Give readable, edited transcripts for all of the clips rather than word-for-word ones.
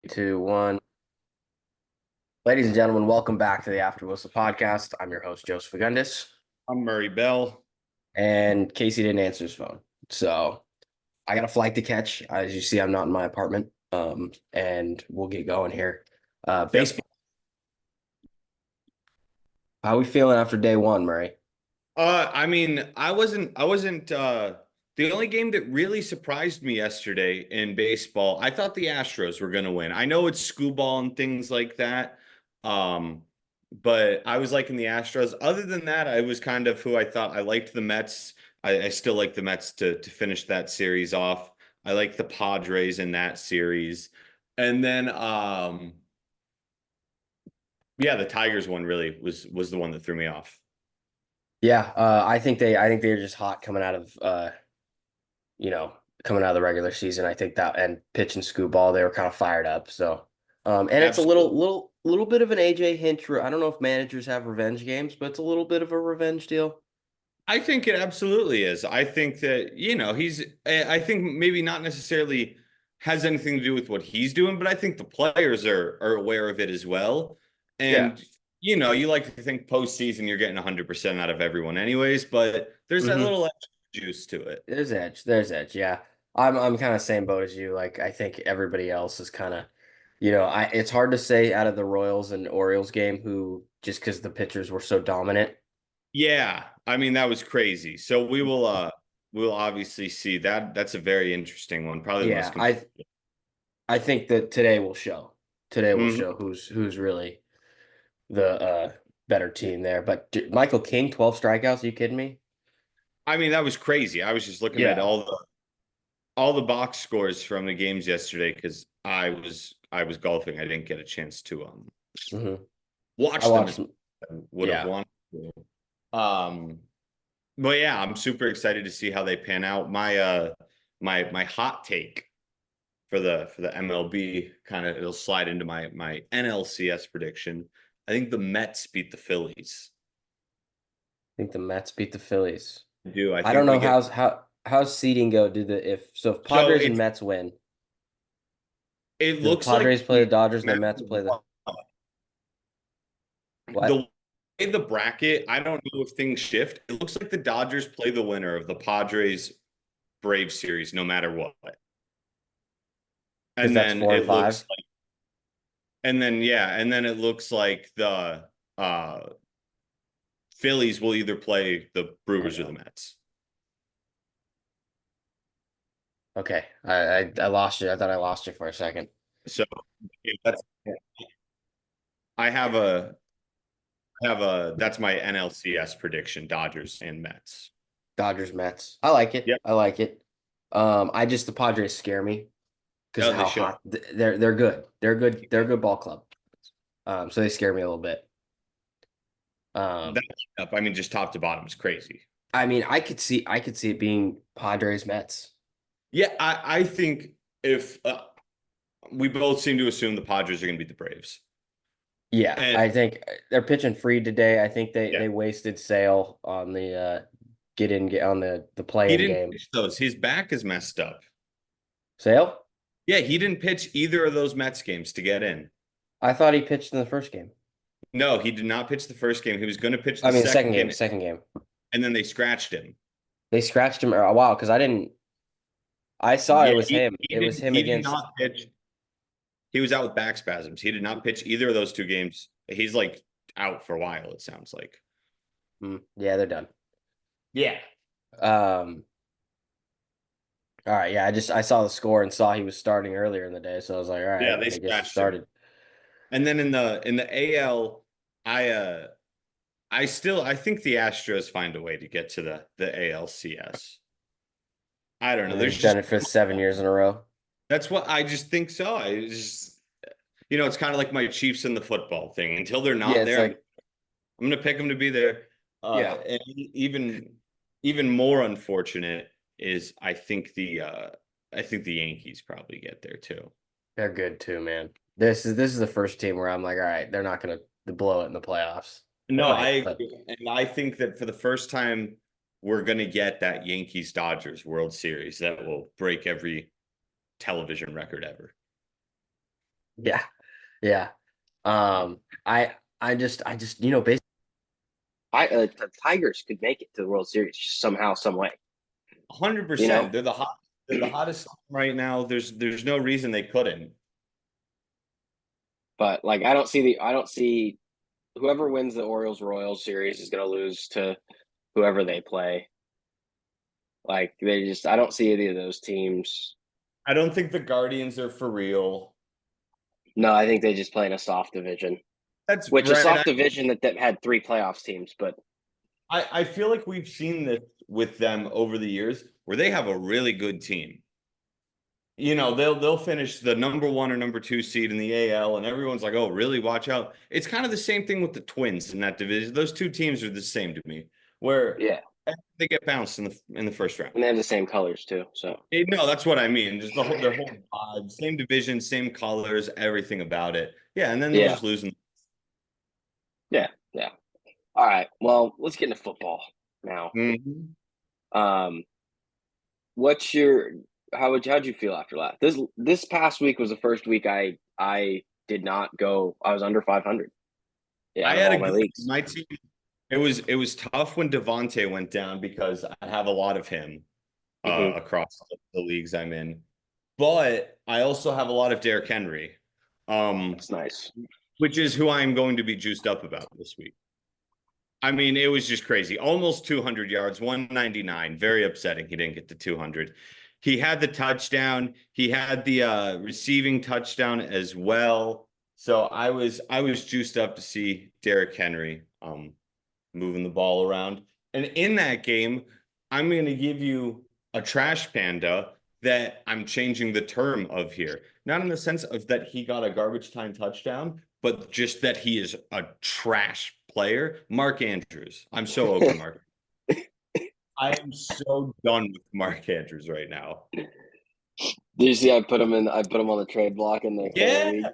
Two, one. Ladies and gentlemen, welcome back to the After Whistle podcast. I'm your host, Joseph Agundis, I'm Murray Bell. and Casey didn't answer his phone. So I got a flight to catch. As you see, I'm not in my apartment. And we'll get going here. Yep. Baseball. How we feeling after day one, Murray? I wasn't the only game that really surprised me yesterday in baseball. I thought the Astros were gonna win. I know it's school ball and things like that. Um, but I was liking the Astros. Other than that, I was kind of who I thought. I liked the Mets. I still like the Mets to finish that series off. I like the Padres in that series. And then yeah, the Tigers one really was the one that threw me off. Yeah, I think they're just hot coming out of you know, coming out of the regular season. I think that and pitching scoop ball, they were kind of fired up. So, and it's a Absolutely. little bit of an AJ Hinch. I don't know if managers have revenge games, but it's a little bit of a revenge deal. I think it absolutely is. I think that, I think maybe not necessarily has anything to do with what he's doing, but I think the players are aware of it as well. Yeah. And, you like to think postseason you're getting 100% out of everyone anyways, but there's that Mm-hmm. little extra juice to it. There's edge. There's edge. Yeah. I'm kind of same boat as you. Like I think everybody else is kind of, it's hard to say out of the Royals and Orioles game who just because the pitchers were so dominant. Yeah, I mean that was crazy. So we'll obviously see that. That's a very interesting one. Probably the Yeah, most competitive. I think that today will show. Today will Mhm. show who's really the better team there. But Michael King, 12 strikeouts. Are you kidding me? I mean, that was crazy. I was just looking at Yeah. all the box scores from the games yesterday because I was golfing. I didn't get a chance to hmm I watch them watched. as I would have Yeah. wanted to. Um, but yeah, I'm super excited to see how they pan out. My hot take for the MLB kind of it'll slide into my NLCS prediction. I think the Mets beat the Phillies. I think the Mets beat the Phillies. I do. I I don't think we know get how's seeding go. Do the if so Padres and Mets win, it do the looks like Padres play the the Dodgers and the Mets Mets play the the what? way the bracket, I don't know if things shift. It looks like the Dodgers play the winner of the Padres Braves series no matter what. Because And that's then four and it looks five. like and then it looks like the uh Phillies will either play the I Brewers or the know. Mets. Okay, I lost you. I thought I lost you for a second. So yeah, I have a that's my NLCS prediction, Dodgers and Mets. Dodgers Mets. I like it. Yep. I like it. I just the Padres scare me because Oh, of they how should. hot they're good. They're good. They're a good ball club. So they scare me a little bit. That Um, up, I mean, just top to bottom is crazy. I mean, I could see it being Padres Mets. Yeah, I think if we both seem to assume the Padres are going to beat the Braves. Yeah, And I think they're pitching free today. I think yeah, they wasted Sale on the get on the he play-in didn't game. pitch those. His back is messed up. Sale? Yeah, he didn't pitch either of those Mets games to get in. I thought he pitched in the first game. No, he did not pitch the first game. He was going to pitch I the mean, the second second game, game, second game. and then they scratched him. They scratched him a while because I didn't. I saw it Yeah, was he, him. he It was didn't him he did against. not pitch. He was out with back spasms. He did not pitch either of those two games. He's like out for a while, it sounds like. Yeah, they're done. Yeah. Um. All right. Yeah, I saw the score and saw he was starting earlier in the day, so I was like, all Yeah, right, they I guess he scratched him. started. And then in the AL, I I think the Astros find a way to get to the ALCS. I don't know. And they've There's done just it for 7 years in a row. that's what I just think so. I just it's kind of like my Chiefs in the football thing. Until they're Yeah, not it's there, I'm like gonna pick them to be there. yeah, And even more unfortunate is I think the Yankees probably get there too. they're good too, man. This is the first team where I'm like, all right, they're not gonna blow it in the playoffs. They No, I might, but agree. And I think that for the first time, we're going to get that Yankees Dodgers World Series that will break every television record ever. Yeah, yeah. I just basically, The Tigers could make it to the World Series just somehow, some way. You 100%. know, They're the hottest right now. There's no reason they couldn't. but like I don't see whoever wins the Orioles Royals series is going to lose to whoever they play. Like I don't see any of those teams. I don't think the Guardians are for real. No, I think they just play in a soft division, That's which a right. soft division that had three playoffs teams. But I feel like we've seen this with them over the years where they have a really good team. They'll finish the number one or number two seed in the AL, and everyone's like, "Oh, really? Watch out!" It's kind of the same thing with the Twins in that division. Those two teams are the same to me, where yeah, they get bounced in the first round. and they have the same colors too. So No, that's what I mean. Just their whole vibe, same division, same colors, everything about it. Yeah, and then they'll yeah, just lose. yeah, yeah. All right. Well, let's get into football now. Mhm. Um, what's your how'd you feel after last? This past week was the first week I did not go. I was under 500. Yeah, I out of had a all my good leagues. my team. It was tough when Devontae went down because I have a lot of him Hmm. across the leagues I'm in. But I also have a lot of Derrick Henry, um, That's nice. which is who I'm going to be juiced up about this week. I mean, it was just crazy. Almost 200 yards, 199. Very upsetting. He didn't get to 200. He had the touchdown. He had the receiving touchdown as well. So I was juiced up to see Derrick Henry moving the ball around. And in that game, I'm going to give you a trash panda that I'm changing the term of here. Not in the sense of that he got a garbage time touchdown, but just that he is a trash player. Mark Andrews. I'm so over Did Mark. I am so done with Mark Andrews right now. you see I put him on the trade block in the KO Yeah. league.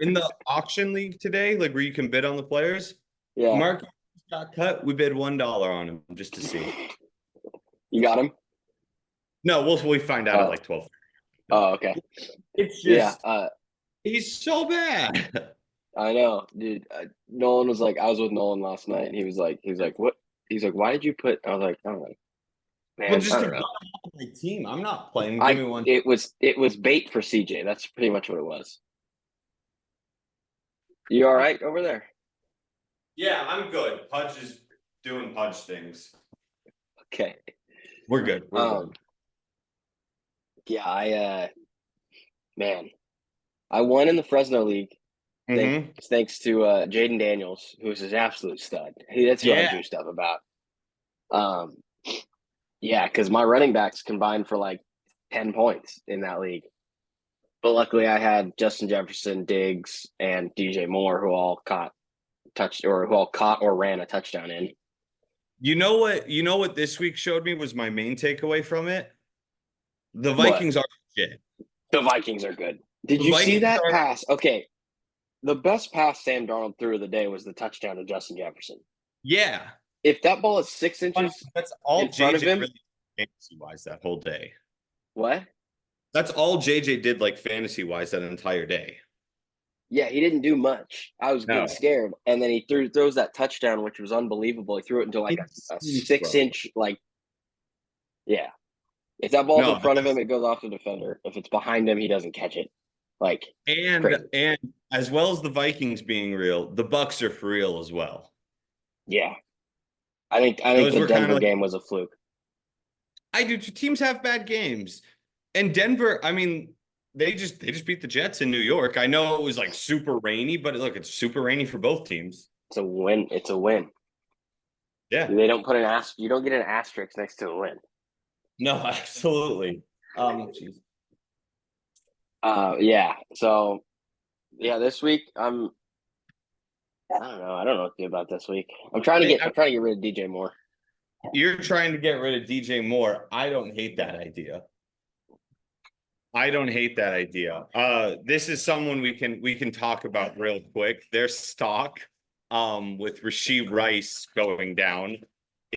In the auction league today, like where you can bid on the players, Yeah. Mark got cut. We bid $1 on him just to see. You got him? No, we find out at Oh. like 12. Oh, okay. It's Yeah, just he's so bad. I know, dude. Nolan was like, I was with Nolan last night, and he was like, what? He's like, why did you put? I was like, I don't know, Well, man. I just to don't get know. him off my team. I'm not playing. Give me one. It was bait for CJ. That's pretty much what it was. You all right over there? Yeah, I'm good. Pudge is doing Pudge things. Okay. We're good. We're Um. good. Yeah. Man, I won in the Fresno league. Mm-hmm. Thanks to Jaden Daniels, who's an absolute stud. That's who I'm Yeah. juiced up about. Um. Yeah, because my running backs combined for like 10 points in that league. But luckily, I had Justin Jefferson, Diggs, and DJ Moore, who all caught or ran a touchdown in. You know what? You know what this week showed me was my main takeaway from it. The What? Vikings are shit. The Vikings are good. Did The you see Vikings that are. pass? Okay, the best pass Sam Darnold threw of the day was the touchdown to Justin Jefferson. Yeah. If that ball is 6 inches That's all in front of JJ him, really fantasy wise that whole day. what? That's all JJ did like fantasy wise that entire day. Yeah, he didn't do much. I was getting No. scared, and then he throws that touchdown, which was unbelievable. He threw it into like a Insane six throw. inch, like, yeah. If that ball's in No, front of him, it goes off the defender. If it's behind him, he doesn't catch it. Like, and crazy. and as well as the Vikings being real, the Bucks are for real as well. Yeah, I think Those the were kind Denver of like game was a fluke. I do. Teams have bad games, and Denver. I mean, they just beat the Jets in New York. I know it was like super rainy, but look, it's super rainy for both teams. It's a win. It's a win. Yeah. They don't put an You don't get an asterisk next to a win. No, absolutely. Geez. Yeah. So yeah, this week I don't know. I don't know what to do about this week. I- I'm trying to get rid of DJ Moore. You're trying to get rid of DJ Moore. I don't hate that idea. I don't hate that idea. This is someone we can talk about real quick. Their stock, with Rasheed Rice going down,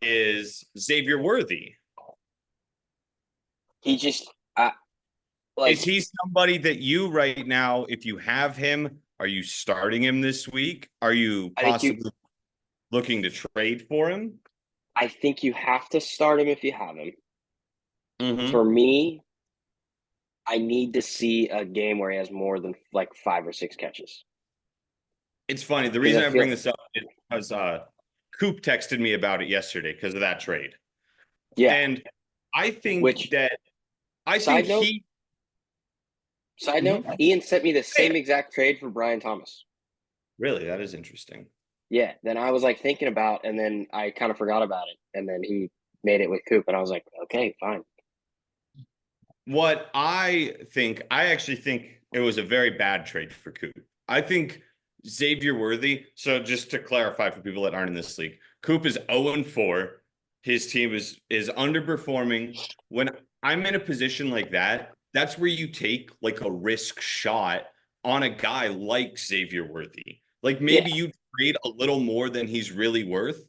is Xavier Worthy. He just I Is Like he somebody that you right now, if you have him, are you starting him this week? Are you I think you possibly looking to trade for him? I think you have to start him if you have him. For Mm-hmm. me, I need to see a game where he has more than like 5 or 6 catches It's funny. The because I reason I feel bring this up is because Coop texted me about it yesterday because of that trade. yeah. And I think Which that I think side note, he side note, Mhm. Ian sent me the Yeah. same exact trade for Brian Thomas. Really, that is interesting. Yeah. Then I was like thinking about, and then I kind of forgot about it, and then he made it with Coop, and I was like, okay, fine. What I actually think it was a very bad trade for Coop. I think Xavier Worthy. So just to clarify for people that aren't in this league, Coop is 0-4. His team is underperforming. When I'm in a position like that, that's where you take like a risk shot on a guy like Xavier Worthy. Like Yeah. maybe you trade a little more than he's really worth,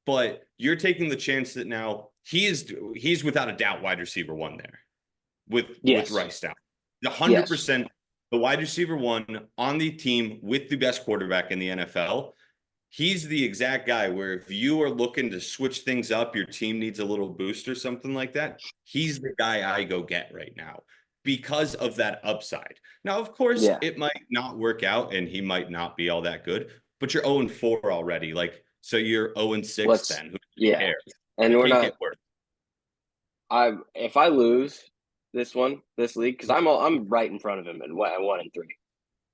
but you're taking the chance that now he's without a doubt wide receiver one there with Yes. Rice down. The hundred Yes. percent the wide receiver one on the team with the best quarterback in the NFL. He's the exact guy where if you are looking to switch things up, your team needs a little boost or something like that. He's the guy I go get right now because of that upside. Now, of course, Yeah. it might not work out and he might not be all that good, but you're 0-4 already. Like, so you're 0-6 Let's. then. Who Yeah. cares? And It we're can't not. get worse. If I lose this league, because I'm right in front of him and 1-3.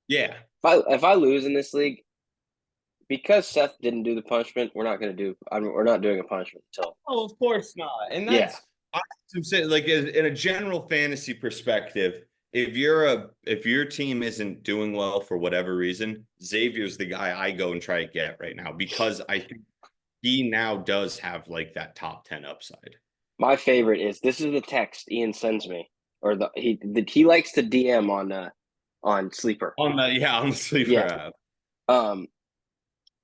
Yeah. If I lose in this league, because Seth didn't do the punishment, we're not doing a punishment until Oh, of course not. And yeah. I'm saying, like in a general fantasy perspective, if your team isn't doing well for whatever reason, Xavier's the guy I go and try to get right now because I think he now does have like that top 10 upside. My favorite is this is the text Ian sends me, or he likes to DM on Sleeper. On the sleeper Yeah. app.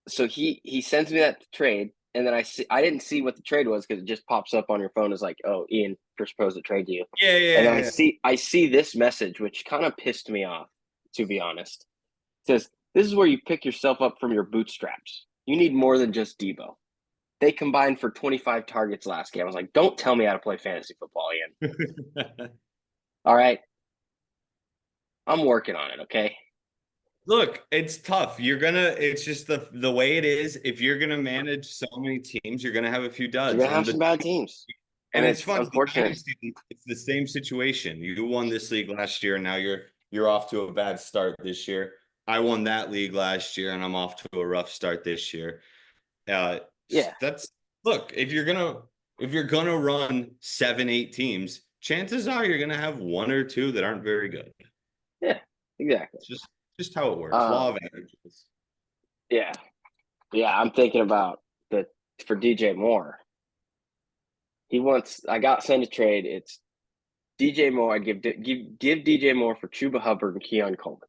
So he sends me that trade, and then I didn't see what the trade was because it just pops up on your phone as like, oh, Ian proposed to trade to you. Yeah, And then yeah, yeah. I see this message, which kind of pissed me off, to be honest. It says, this is where you pick yourself up from your bootstraps. You need more than just Debo. They combined for 25 targets last game. I was like, don't tell me how to play fantasy football, Ian. All right. I'm working on it, okay? Look, it's tough. It's just the way it is. If you're gonna manage so many teams, you're gonna have a few You're duds. going to have some bad teams. And And it's it's fun. The unfortunate. Dynasty, it's the same situation. You won this league last year, and now you're off to a bad start this year. I won that league last year, and I'm off to a rough start this year. Uh, Yeah. that's look. If you're gonna run 7, 8 teams, chances are you're gonna have one or two that aren't very good. Yeah, exactly. It's just how it works. Law Um, of averages. yeah. Yeah, I'm thinking about for DJ Moore. I got sent a trade. It's DJ Moore. I'd give DJ Moore for Chuba Hubbard and Keon Coleman.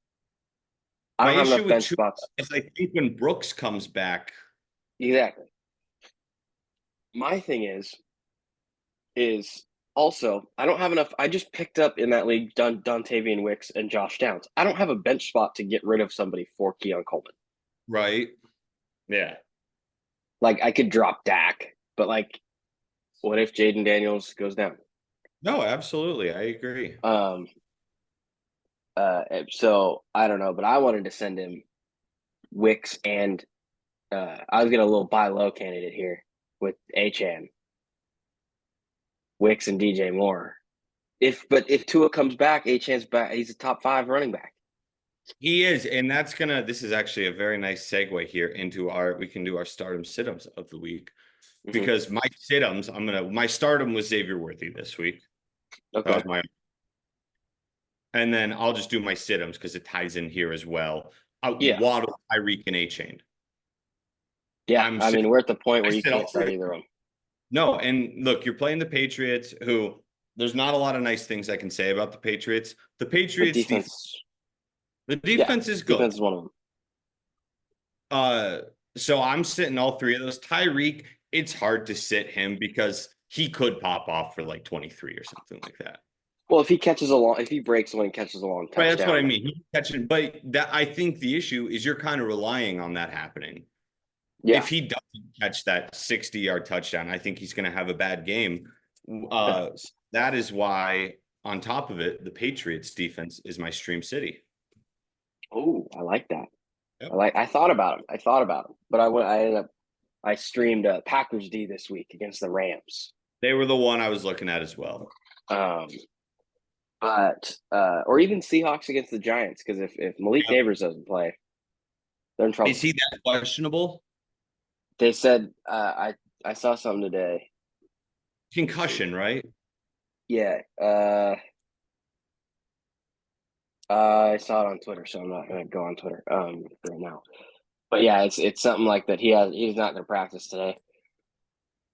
I My don't have issue enough with bench Chuba spots. is I think when Brooks comes back, Exactly. My thing is also I don't have enough. I just picked up in that league Dontavian Wicks and Josh Downs. I don't have a bench spot to get rid of somebody for Keon Coleman. right? Yeah. Like I could drop Dak, but like, what if Jaden Daniels goes down? No, absolutely. I agree. So I don't know, but I wanted to send him Wicks and I was getting a little buy low candidate here with Achan, Wicks and DJ Moore. If Tua comes back, Achan's back. He's a top 5 running back. He is, and this is actually a very nice segue here into we can do our stardom sit-ems of the week. Mm-hmm. Because my sit-ems, my stardom was Xavier Worthy this week. That Okay. was my and then I'll just do my sit-ems because it ties in here as well. Yeah. Waddle, Tyreek, and A-Chain. Yeah. I mean, we're at the point where you sit all can't start three. either of them. No, and look, you're playing the Patriots, who there's not a lot of nice things I can say about the Patriots. The Patriots the defense is good. Defense is one of them. So I'm sitting all three of those. Tyreek, it's hard to sit him because he could pop off for like 23 or something like that. Well, if he breaks one and catches a long Right, that's what I touchdown, mean. He's catching, but that I think the issue is you're kind of relying on that happening. yeah, If he doesn't catch that 60-yard touchdown, I think he's going to have a bad game. yeah. That is why, on top of it, the Patriots defense is my stream city. Oh, I like that. Yep. I thought about him. But I streamed Packers D this week against the Rams. They were the one I was looking at as well. Um, or even Seahawks against the Giants, because if Malik Yep. Neighbors doesn't play, they're in trouble. Is he that questionable? They said I saw something today. Concussion, right? Yeah, I saw it on Twitter, so I'm not gonna go on Twitter right now. But yeah, it's something like that. He's not gonna practice today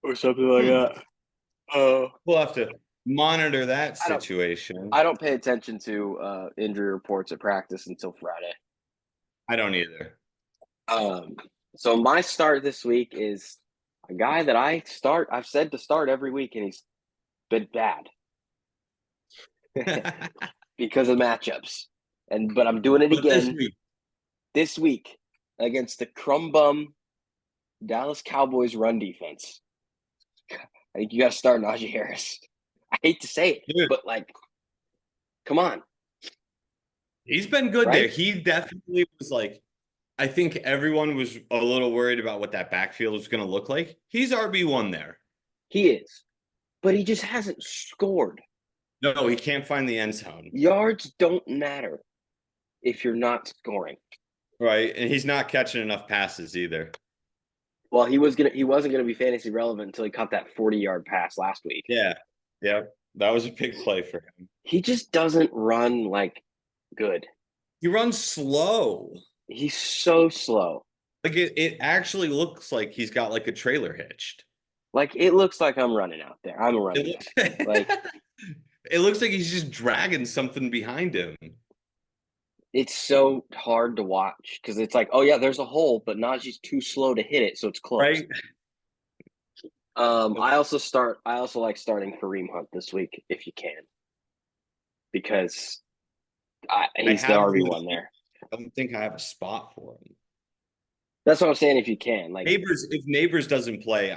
or something like that. We'll have to monitor that I don't situation. I don't pay attention to injury reports at practice until Friday. I don't either. So my start this week is a guy that I've said to start every week, and he's been bad because of matchups. But I'm doing it But again this week against the crumb bum Dallas Cowboys run defense. I think you got to start Najee Harris. I hate to say it, Dude, but like, come on. he's been good Right? there. He definitely was like, I think everyone was a little worried about what that backfield was going to look like. He's RB1 there. He is, but he just hasn't scored. No, he can't find the end zone. Yards don't matter if you're not scoring. Right. And he's not catching enough passes either. Well, he wasn't gonna be fantasy relevant until he caught that 40-yard pass last week. Yeah. Yeah. That was a big play for him. He just doesn't run like good. He runs slow. He's so slow. Like it actually looks like he's got like a trailer hitched. Like it looks like I'm running out there. I'm running. It, Like it looks like he's just dragging something behind him. it's so hard to watch because it's like, oh yeah, there's a hole, but Najee's too slow to hit it, so it's close. Right. I also like starting Kareem Hunt this week if you can, because he's the RB1 there. I don't think I have a spot for him. That's what I'm saying. If you can, like If Neighbors doesn't play,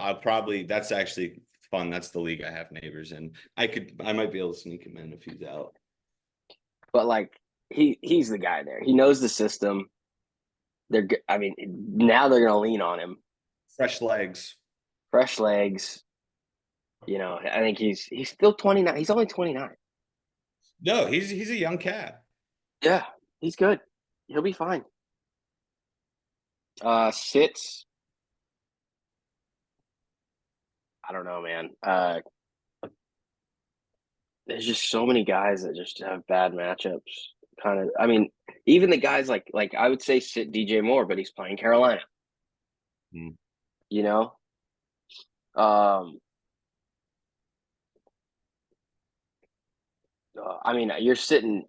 that's actually fun. That's the league I have Neighbors in. I might be able to sneak him in if he's out. but like he's the guy there. He knows the system. Now they're gonna lean on him. Fresh legs. Fresh legs. I think he's still 29. He's only 29. No, he's a young cat. Yeah, he's good. He'll be fine. Sits. I don't know, man. There's just so many guys that just have bad matchups. Even the guys like I would say sit DJ Moore, but he's playing Carolina. Hmm. You know? You're sitting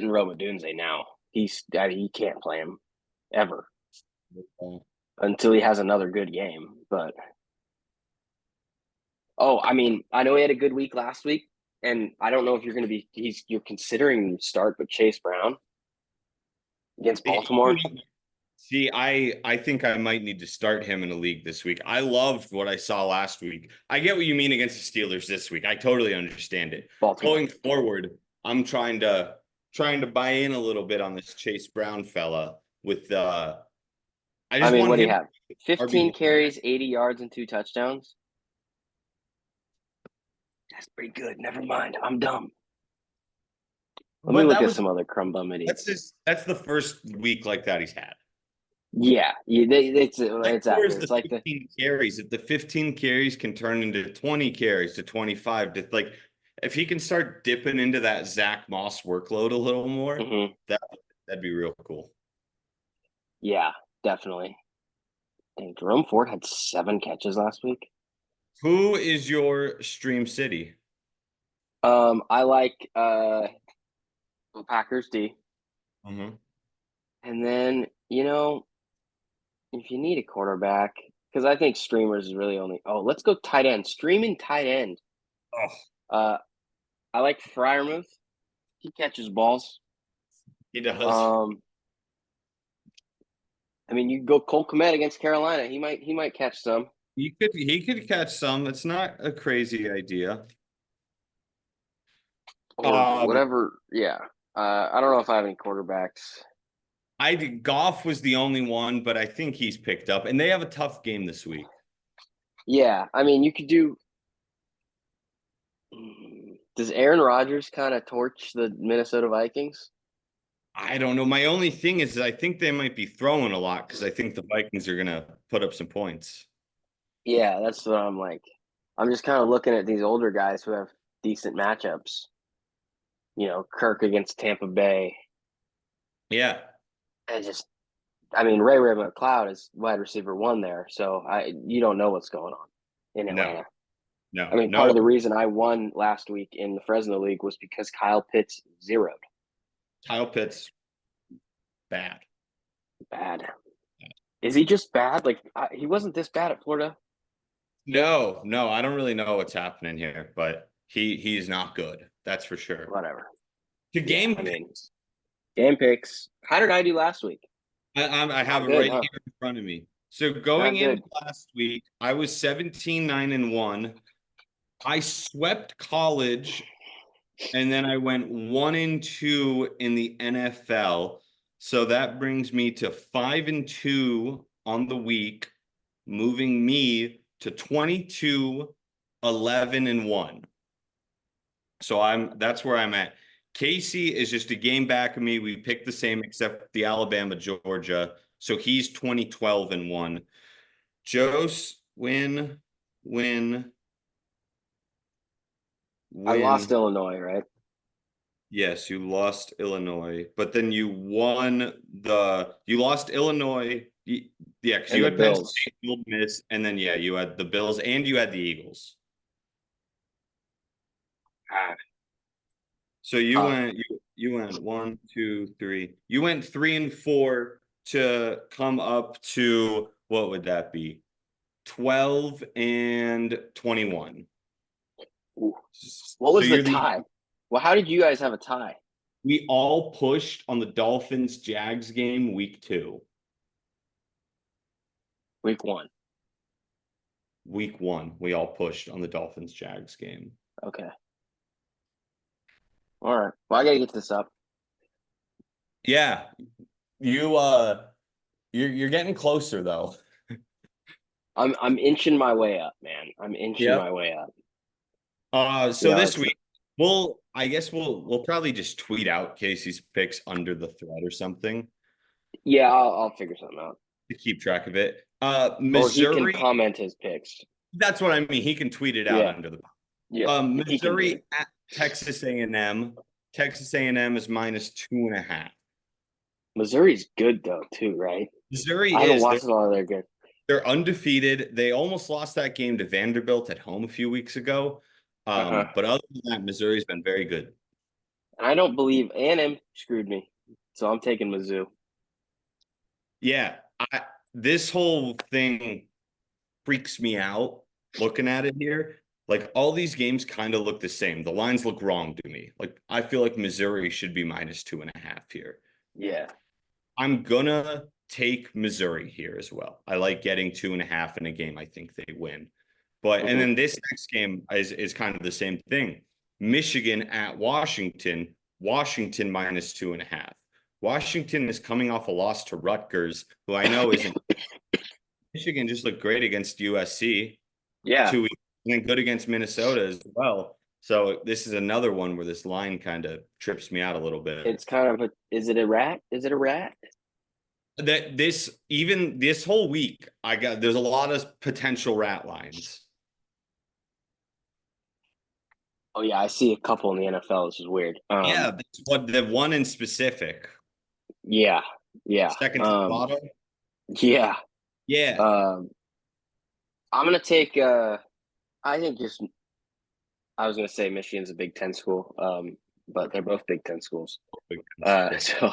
Roma Dunze now. He can't play him ever until he has another good game. But I know he had a good week last week, and I don't know if you're considering start, but Chase Brown against Baltimore. See, I think I might need to start him in a league this week. I loved what I saw last week. I get what you mean against the Steelers this week. I totally understand it. Baltimore. Going forward, I'm trying to buy in a little bit on this Chase Brown fella with what do you have? 15 RB1. carries, 80 yards, and 2 touchdowns. That's pretty good. Never mind. I'm dumb. Let me look at some other crumb bum idiots. That's the first week like that he's had. Yeah, it's accurate. It's like 15 carries. If the 15 carries can turn into 20 carries to 25, if he can start dipping into that Zach Moss workload a little more, that'd be real cool. Yeah, definitely. Dang, Jerome Ford had 7 catches last week. Who is your stream city? I like Packers D. Mm-hmm. And then, if you need a quarterback, because I think streamers is really only let's go tight end. Streaming tight end. Oh. I like Freiermuth. He catches balls. He does. I mean, you go Cole Kmet against Carolina. He might catch some. He could catch some. It's not a crazy idea. Or Um, whatever. Yeah. I don't know if I have any quarterbacks. Goff was the only one, but I think he's picked up, and they have a tough game this week. Yeah. I mean, you could do. Does Aaron Rodgers kind of torch the Minnesota Vikings? I don't know. My only thing is I think they might be throwing a lot because I think the Vikings are gonna put up some points. Yeah, that's what I'm like. I'm just kind of looking at these older guys who have decent matchups. Kirk against Tampa Bay. Yeah. And I mean, Ray McCloud is wide receiver one there, so you don't know what's going on in No, Atlanta. I no, mean, part no. of the reason I won last week in the Fresno League was because Kyle Pitts zeroed. Kyle Pitts, bad. Bad. Is he just bad? Like he wasn't this bad at Florida. No, no, I don't really know what's happening here, but he's not good. That's for sure. Whatever. To Yeah, game I mean, picks, game picks. How did I do last week? I have Not it good, right huh? here in front of me. So going Not in good. last week, I was 17-9-1. I swept college, and then I went 1-2 in the NFL. So that brings me to 5-2 on the week, moving me to 22-11-1. So that's where I'm at. Casey is just a game back of me. We picked the same except the Alabama, Georgia. So he's 20-12-1. Joe's win, win, I lost win. Illinois, right? Yes, you lost Illinois, but then you lost Illinois. Yeah, because And you the had Penn Bills. State, Ole Miss, and then yeah, you had the Bills and you had the Eagles. Ah, So you tough. went you went 1, 2, 3. You went 3-4 to come up to what would that be? 12-21. Ooh. What So was the you're the tie? Well, how did you guys have a tie? we all pushed on the Dolphins Jags game week 2. Week one. Week 1, we all pushed on the Dolphins Jags game. Okay. All right. Well, I gotta get this up. Yeah, you're getting closer though. I'm inching my way up, man. I'm inching Yep. my way up. So this It's week I guess we'll probably just tweet out Casey's picks under the thread or something yeah. I'll figure something out. to keep track of it. Or he can Missouri, comment his picks. that's what I mean. He can tweet it out Yeah. under the Yeah. He can do Missouri it. at Texas A&M. Texas A&M is -2.5. Missouri's good though, too, right? Missouri I haven't is watched a lot of their good. they're undefeated. They almost lost that game to Vanderbilt at home a few weeks ago. Uh-huh. But other than that, Missouri's been very good. And I don't believe A&M screwed me, so I'm taking Mizzou. Yeah, this whole thing freaks me out looking at it here. Like all these games kind of look the same. The lines look wrong to me. Like I feel like Missouri should be -2.5 here. Yeah. I'm gonna take Missouri here as well. I like getting 2.5 in a game. I think they win. But and Mm-hmm. then this next game is kind of the same thing. Michigan at Washington. Washington -2.5. Washington is coming off a loss to Rutgers, who I know isn't. Michigan just looked great against USC Yeah. 2 weeks, and then good against Minnesota as well. So this is another one where this line kind of trips me out a little bit. It's kind of is it a rat? Is it a rat? That this whole week, there's a lot of potential rat lines. Oh yeah, I see a couple in the NFL. This is weird. Yeah, that's what the one in specific. Yeah. Yeah. Second to the bottom. Yeah. Yeah. I'm gonna take I think just I was gonna say Michigan's a Big Ten school, but they're both Big Ten schools. So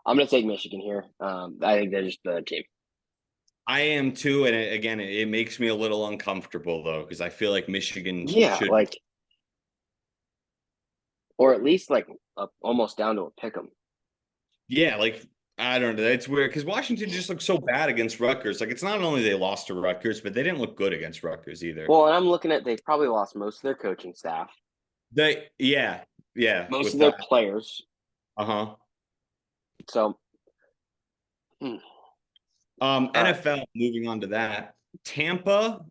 I'm gonna take Michigan here. I think they're just the team. I am too, and it makes me a little uncomfortable though because I feel like Michigan Yeah, should. like or at least like almost down to a pick 'em. Yeah, like I don't know. It's weird because Washington just looked so bad against Rutgers. Like it's not only they lost to Rutgers, but they didn't look good against Rutgers either. Well, and I'm looking at they've probably lost most of their coaching staff, Yeah, most with of their that. players. Uh-huh. So, all right. NFL, moving on to that. Tampa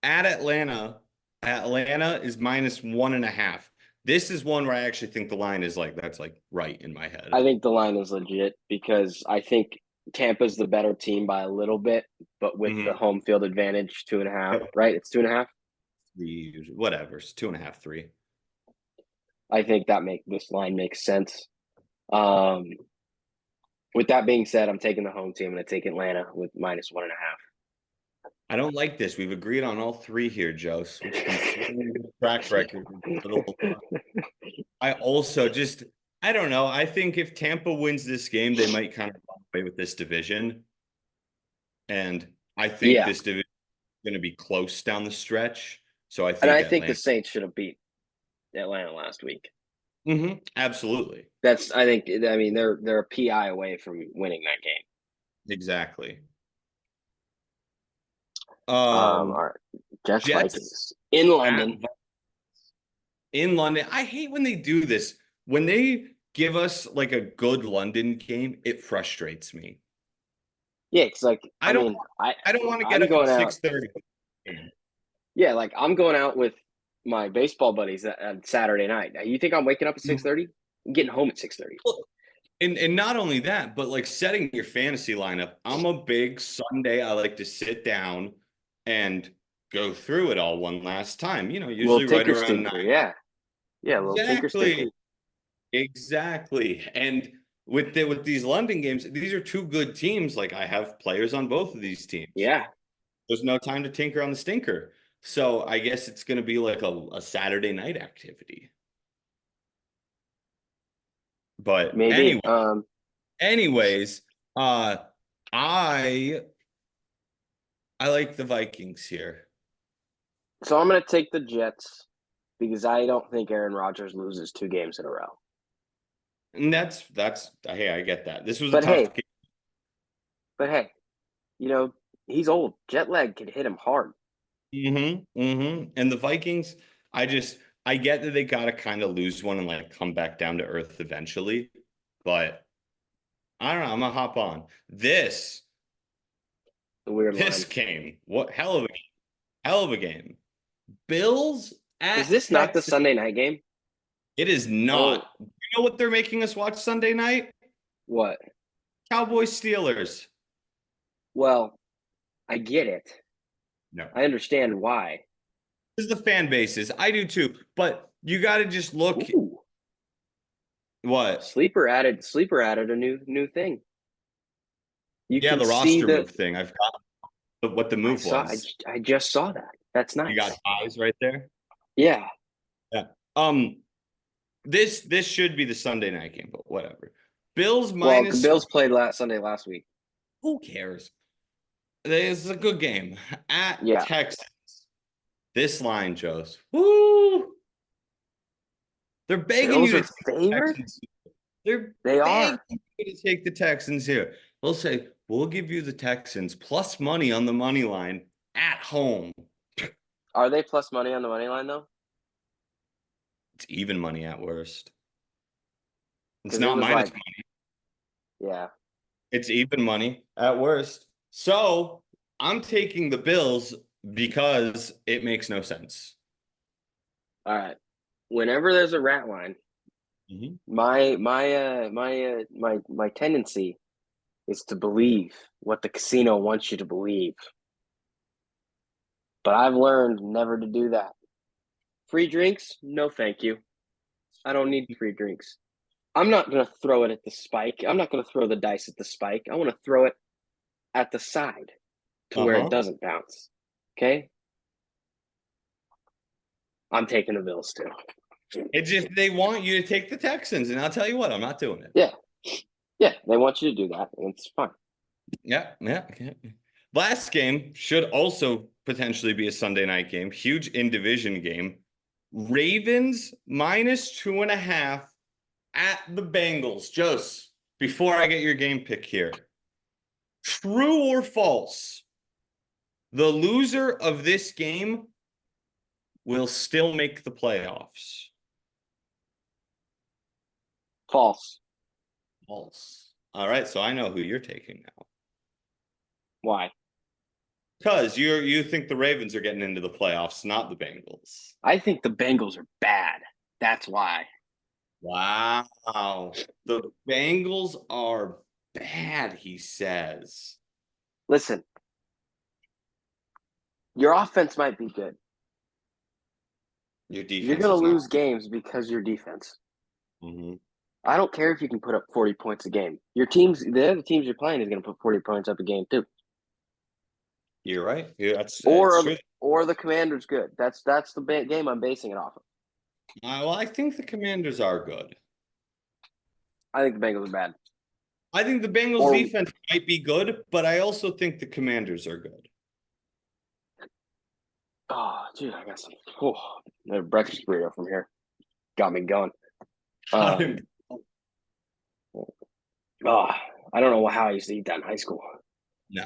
at Atlanta. Atlanta is -1.5. This is one where I actually think the line is like that's like right in my head. I think the line is legit because I think Tampa's the better team by a little bit, but with the home field advantage, 2.5, right? It's 2.5. Whatever. It's 2.5, 3. I think this line makes sense. With that being said, I'm taking the home team. I'm going to take Atlanta with -1.5. I don't like this. We've agreed on all 3 here, Joe. Which track record. I also I don't know. I think if Tampa wins this game, they might kind of run away with this division. And I think this division is going to be close down the stretch. So I and think I think the Atlanta. Saints should have beat Atlanta last week. Absolutely. I mean, they're a PI away from winning that game. Exactly. All right. Jets Vikings in London. In London. I hate when they do this. When they give us like a good London game, it frustrates me. Yeah, it's like I don't want to get up at 6:30. Yeah, like I'm going out with my baseball buddies on Saturday night. Now, you think I'm waking up at 6:30? I'm getting home at 6:30. And not only that, but like setting your fantasy lineup. I'm a big Sunday. I like to sit down and go through it all one last time. Usually right around 9. Yeah, little tinker stinker. Exactly. And with these London games, these are 2 good teams. Like I have players on both of these teams. Yeah. There's no time to tinker on the stinker. So I guess it's going to be like a Saturday night activity. But maybe. Anyways, I like the Vikings here. So I'm going to take the Jets because I don't think Aaron Rodgers loses 2 games in a row. And that's hey, I get that. This was a tough game. But hey, he's old. Jet lag could hit him hard. And the Vikings, I get that they got to kind of lose one and like come back down to earth eventually. But I don't know. I'm gonna hop on this. The weird this line. game. What hell of a game. Bills at Is this not the Sunday night game? It is not. You know what they're making us watch Sunday night? What? Cowboys Steelers. Well, I get it. No. I understand why. This is the fan bases. I do too. But you got to just look. Ooh. What? Sleeper added a new thing. The roster move thing. I've got what the move was. I just saw that. That's nice. You got eyes right there? Yeah. Yeah. This should be the Sunday night game, but whatever. Bills the Bills played Sunday last week. Who cares? This is a good game. At Texans. This line, Joes. Woo! They're begging you to take the Texans. They are to take the Texans here. They'll say, we'll give you the Texans plus money on the money line at home. Are they plus money on the money line, though? It's even money at worst. It's not minus money. Yeah. It's even money at worst. So I'm taking the Bills because it makes no sense. All right. Whenever there's a rat line, my tendency is to believe what the casino wants you to believe. But I've learned never to do that. Free drinks? No, thank you. I don't need free drinks. I'm not going to throw it at the spike. I'm not going to throw the dice at the spike. I want to throw it at the side to where it doesn't bounce. Okay? I'm taking the Bills too. They want you to take the Texans, and I'll tell you what, I'm not doing it. Yeah, they want you to do that, and it's fine. Yeah. Last game should also potentially be a Sunday night game. Huge in-division game. Ravens -2.5 at the Bengals. Just before I get your game pick here, true or false? The loser of this game will still make the playoffs. False. False. All right, so I know who you're taking now. Why? Because you think the Ravens are getting into the playoffs, not the Bengals. I think the Bengals are bad. That's why. Wow. The Bengals are bad, he says. Listen, your offense might be good. Your You're defense going is to not. lose games because of your defense. Mm-hmm. I don't care if you can put up 40 points a game. The other teams you're playing is going to put 40 points up a game too. You're right. Yeah, that's true. Or the Commanders good. That's the game I'm basing it off of. Well, I think the Commanders are good. I think the Bengals are bad. I think the Bengals Or defense might be good, but I also think the Commanders are good. oh, dude, I got some breakfast burrito from here. Got me going. Oh, I don't know how I used to eat that in high school. No.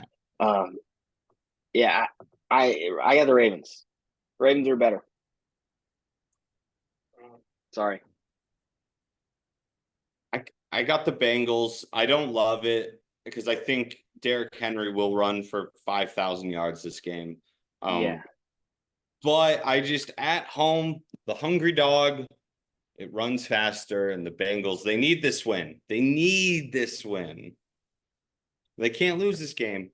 Yeah, I got the Ravens. Ravens are better. Sorry. I got the Bengals. I don't love it because I think Derrick Henry will run for 5,000 yards this game. Yeah. But I just at home, the hungry dog, it runs faster, and the Bengals, they need this win. They need this win. They can't lose this game.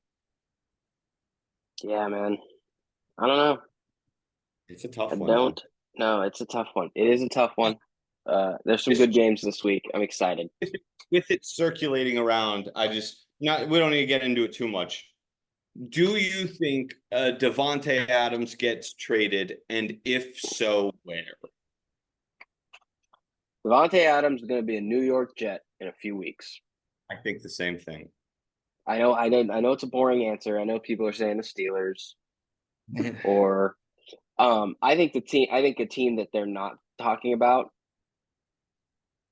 Yeah, man. I don't know. It's a tough I one, though. don't. No, it's a tough one. It is a tough one. There's some good games this week. I'm excited. With it circulating around, we don't need to get into it too much. Do you think Davante Adams gets traded, and if so, where? Devontae Adams is going to be a New York Jet in a few weeks. I think the same thing. I know it's a boring answer. I know people are saying the Steelers or I think a team that they're not talking about,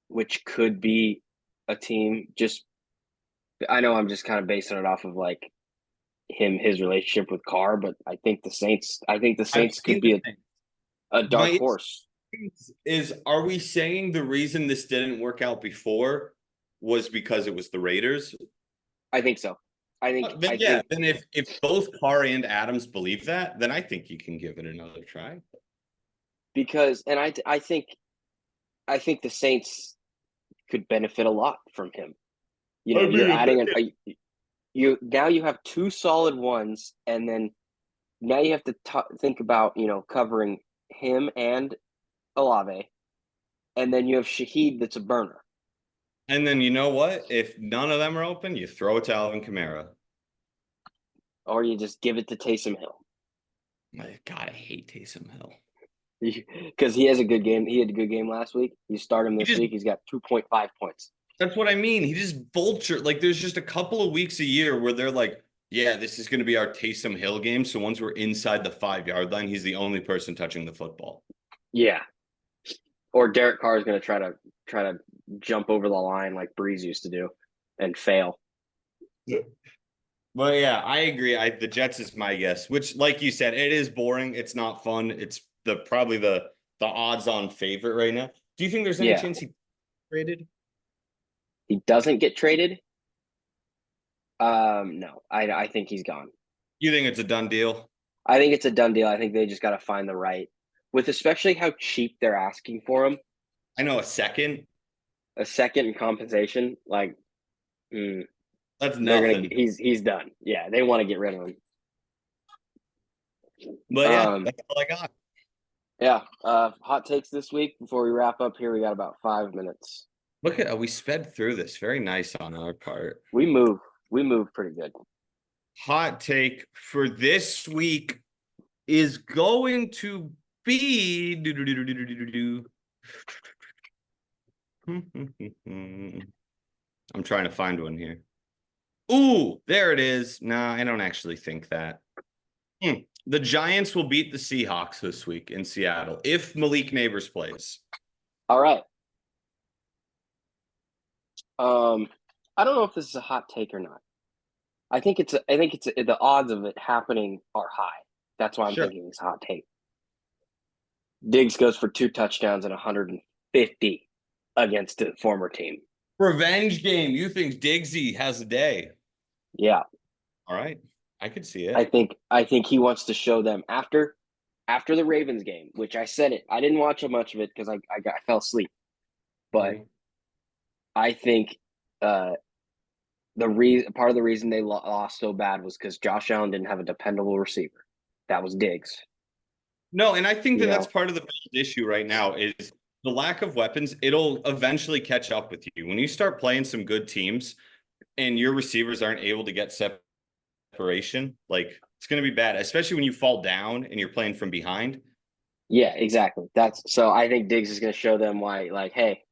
which could be a team just I know I'm just kind of basing it off of like his relationship with Carr, but I think the Saints I've could seen the be thing. a dark My horse. is, are we saying the reason this didn't work out before was because it was the Raiders? I think so. Then if both Carr and Adams believe that, then I think you can give it another try. Because and I think the Saints could benefit a lot from him. You know, you're adding you have two solid ones, and then now you have to think about covering him and Olave, and then you have Shaheed that's a burner. And then you know what? If none of them are open, you throw it to Alvin Kamara. Or you just give it to Taysom Hill. My God, I hate Taysom Hill. Because he has a good game. He had a good game last week. You start him this week. He's got 2.5 points. That's what I mean. He just vulture. Like, there's just a couple of weeks a year where they're like, yeah, this is going to be our Taysom Hill game. So once we're inside the 5-yard line, he's the only person touching the football. Yeah. Or Derek Carr is going to try to jump over the line like Breeze used to do and fail. Yeah. Well, yeah, I agree. The Jets is my guess, which, like you said, it is boring. It's not fun. It's probably the odds-on favorite right now. Do you think there's any chance he traded? He doesn't get traded? No, I think he's gone. You think it's a done deal? I think it's a done deal. I think they just got to find the right, with especially how cheap they're asking for him. I know a second in compensation, like that's nothing. He's done. Yeah, they want to get rid of him. But yeah, that's all I got. Yeah, hot takes this week before we wrap up here. We got about 5 minutes. Look at we sped through this. Very nice on our part. We move pretty good. Hot take for this week is going to be I'm trying to find one here. Ooh, there it is. No, I don't actually think that. The Giants will beat the Seahawks this week in Seattle if Malik Neighbors plays. All right. I don't know if this is a hot take or not. I think the odds of it happening are high. That's why I'm Sure. thinking it's a hot take. Diggs goes for 2 touchdowns and 150 against the former team. Revenge game. You think Diggsy has a day? Yeah. All right. I could see it. I think he wants to show them after the Ravens game, which I said it. I didn't watch much of it because I fell asleep. But I think part of the reason they lost so bad was because Josh Allen didn't have a dependable receiver. That was Diggs. No, and I think that's part of the issue right now is the lack of weapons. It'll eventually catch up with you. When you start playing some good teams and your receivers aren't able to get separation, like it's going to be bad, especially when you fall down and you're playing from behind. Yeah, exactly. So I think Diggs is going to show them why, like, hey,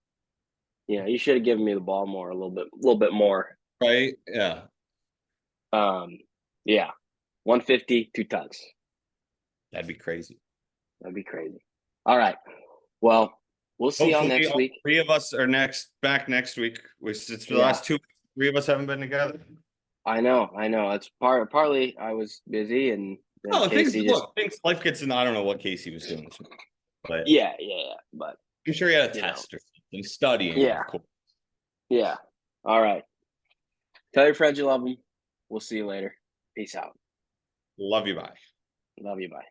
you should have given me the ball more, a little bit more. Right? Yeah. Yeah. 150, 2 tugs. That'd be crazy. That'd be crazy. All right. Well, we'll see y'all next week. 3 of us are back next week. It's for the last 2 weeks. 3 of us haven't been together. I know. It's partly I was busy and life gets in. I don't know what Casey was doing this week, but yeah. But I'm sure he had a test or something, studying. Yeah. Of course. Yeah. All right. Tell your friends you love them. We'll see you later. Peace out. Love you. Bye. Love you. Bye.